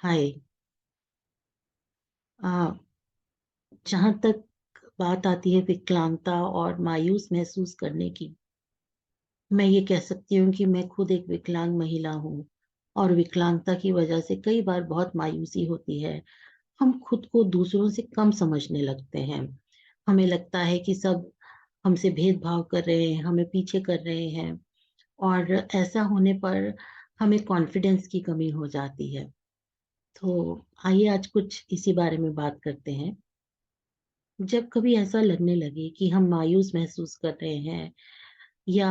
हाय। आ, जहाँ तक बात आती है विकलांगता और मायूस महसूस करने की, मैं ये कह सकती हूँ कि मैं खुद एक विकलांग महिला हूँ। और विकलांगता की वजह से कई बार बहुत मायूसी होती है। हम खुद को दूसरों से कम समझने लगते हैं। हमें लगता है कि सब हमसे भेदभाव कर रहे हैं, हमें पीछे कर रहे हैं। और ऐसा होने पर हमें कॉन्फिडेंस की कमी हो जाती है। तो आइए आज कुछ इसी बारे में बात करते हैं। जब कभी ऐसा लगने लगे कि हम मायूस महसूस कर रहे हैं, या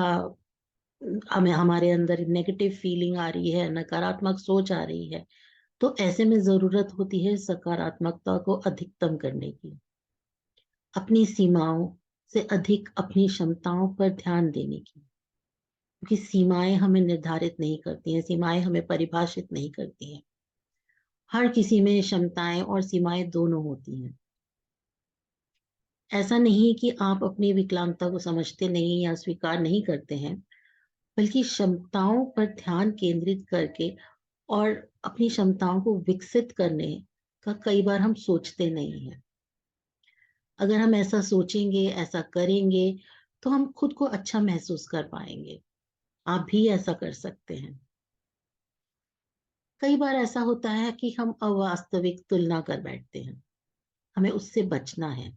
हमें हमारे अंदर नेगेटिव फीलिंग आ रही है, नकारात्मक सोच आ रही है, तो ऐसे में जरूरत होती है सकारात्मकता को अधिकतम करने की। अपनी सीमाओं से अधिक अपनी क्षमताओं पर ध्यान देने की। क्योंकि सीमाएं हमें निर्धारित नहीं करती हैं, सीमाएं हमें परिभाषित नहीं करती हैं। हर किसी में क्षमताएं और सीमाएं दोनों होती हैं। ऐसा नहीं कि आप अपनी विकलांगता को समझते नहीं या स्वीकार नहीं करते हैं, बल्कि क्षमताओं पर ध्यान केंद्रित करके और अपनी क्षमताओं को विकसित करने का कई बार हम सोचते नहीं हैं। अगर हम ऐसा सोचेंगे, ऐसा करेंगे, तो हम खुद को अच्छा महसूस कर पाएंगे। आप भी ऐसा कर सकते हैं। कई बार ऐसा होता है कि हम अवास्तविक तुलना कर बैठते हैं। हमें उससे बचना है।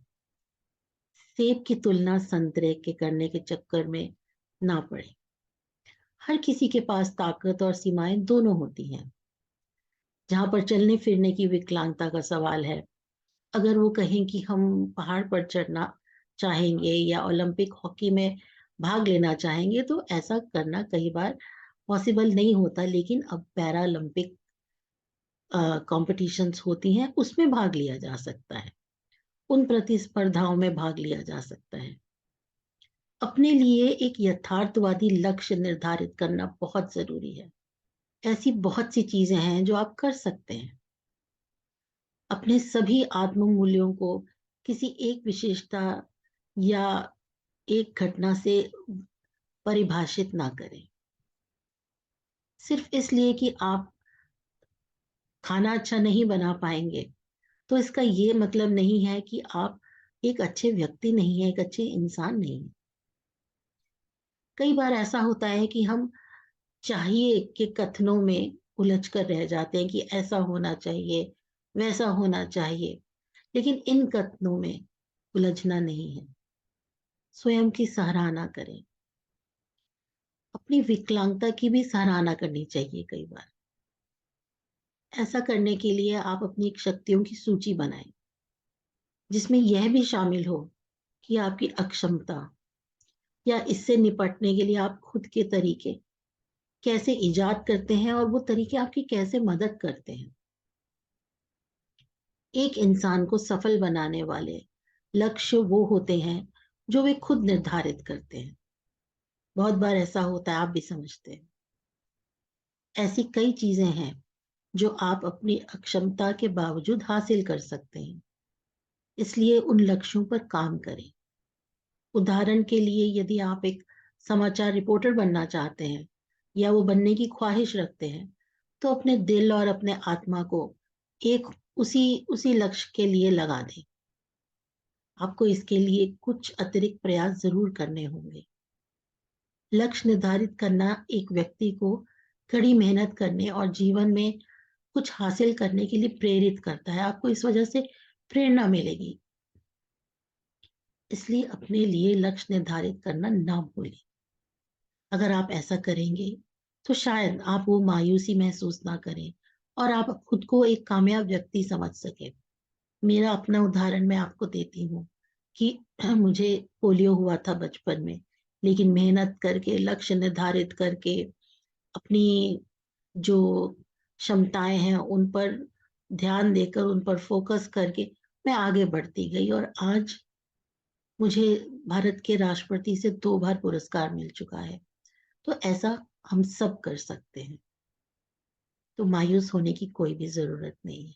सेब की तुलना संतरे के करने के चक्कर में ना पड़े। हर किसी के पास ताकत और सीमाएं दोनों होती हैं। जहां पर चलने फिरने की विकलांगता का सवाल है, अगर वो कहें कि हम पहाड़ पर चढ़ना चाहेंगे या ओलंपिक हॉकी में भाग लेना चाहेंगे, तो ऐसा करना कई बार पॉसिबल नहीं होता। लेकिन अब पैरा ओलंपिक कॉम्पिटिशन्स होती हैं, उसमें भाग लिया जा सकता है। उन प्रतिस्पर्धाओं में भाग लिया जा सकता है। अपने लिए एक यथार्थवादी लक्ष्य निर्धारित करना बहुत जरूरी है। ऐसी बहुत सी चीजें हैं जो आप कर सकते हैं। अपने सभी आत्म मूल्यों को किसी एक विशेषता या एक घटना से परिभाषित ना करें। सिर्फ इसलिए कि आप खाना अच्छा नहीं बना पाएंगे, तो इसका ये मतलब नहीं है कि आप एक अच्छे व्यक्ति नहीं है, एक अच्छे इंसान नहीं है। कई बार ऐसा होता है कि हम चाहिए के कथनों में उलझ कर रह जाते हैं कि ऐसा होना चाहिए, वैसा होना चाहिए। लेकिन इन कथनों में उलझना नहीं है। स्वयं की सराहना करें। अपनी विकलांगता की भी सराहना करनी चाहिए। कई बार ऐसा करने के लिए आप अपनी शक्तियों की सूची बनाएं, जिसमें यह भी शामिल हो कि आपकी अक्षमता या इससे निपटने के लिए आप खुद के तरीके कैसे इजाद करते हैं और वो तरीके आपकी कैसे मदद करते हैं। एक इंसान को सफल बनाने वाले लक्ष्य वो होते हैं जो वे खुद निर्धारित करते हैं। बहुत बार ऐसा होता है, आप भी समझते हैं। ऐसी कई चीजें हैं जो आप अपनी अक्षमता के बावजूद हासिल कर सकते हैं। इसलिए उन लक्ष्यों पर काम करें। उदाहरण के लिए, यदि आप एक समाचार रिपोर्टर बनना चाहते हैं या वो बनने की ख्वाहिश रखते हैं, तो अपने दिल और अपने आत्मा को एक उसी उसी लक्ष्य के लिए लगा दें। आपको इसके लिए कुछ अतिरिक्त प्रयास जरूर करने होंगे। लक्ष्य निर्धारित करना एक व्यक्ति को कड़ी मेहनत करने और जीवन में कुछ हासिल करने के लिए प्रेरित करता है। आपको इस वजह से प्रेरणा मिलेगी। इसलिए अपने लिए लक्ष्य निर्धारित करना ना भूलें। अगर आप ऐसा करेंगे, तो शायद आप वो मायूसी महसूस ना करें और आप खुद को एक कामयाब व्यक्ति समझ सके। मेरा अपना उदाहरण मैं आपको देती हूँ कि मुझे पोलियो हुआ था बचपन में। लेकिन मेहनत करके, लक्ष्य निर्धारित करके, अपनी जो क्षमताएं हैं उन पर ध्यान देकर, उन पर फोकस करके मैं आगे बढ़ती गई। और आज मुझे भारत के राष्ट्रपति से 2 बार पुरस्कार मिल चुका है। तो ऐसा हम सब कर सकते हैं। तो मायूस होने की कोई भी जरूरत नहीं है।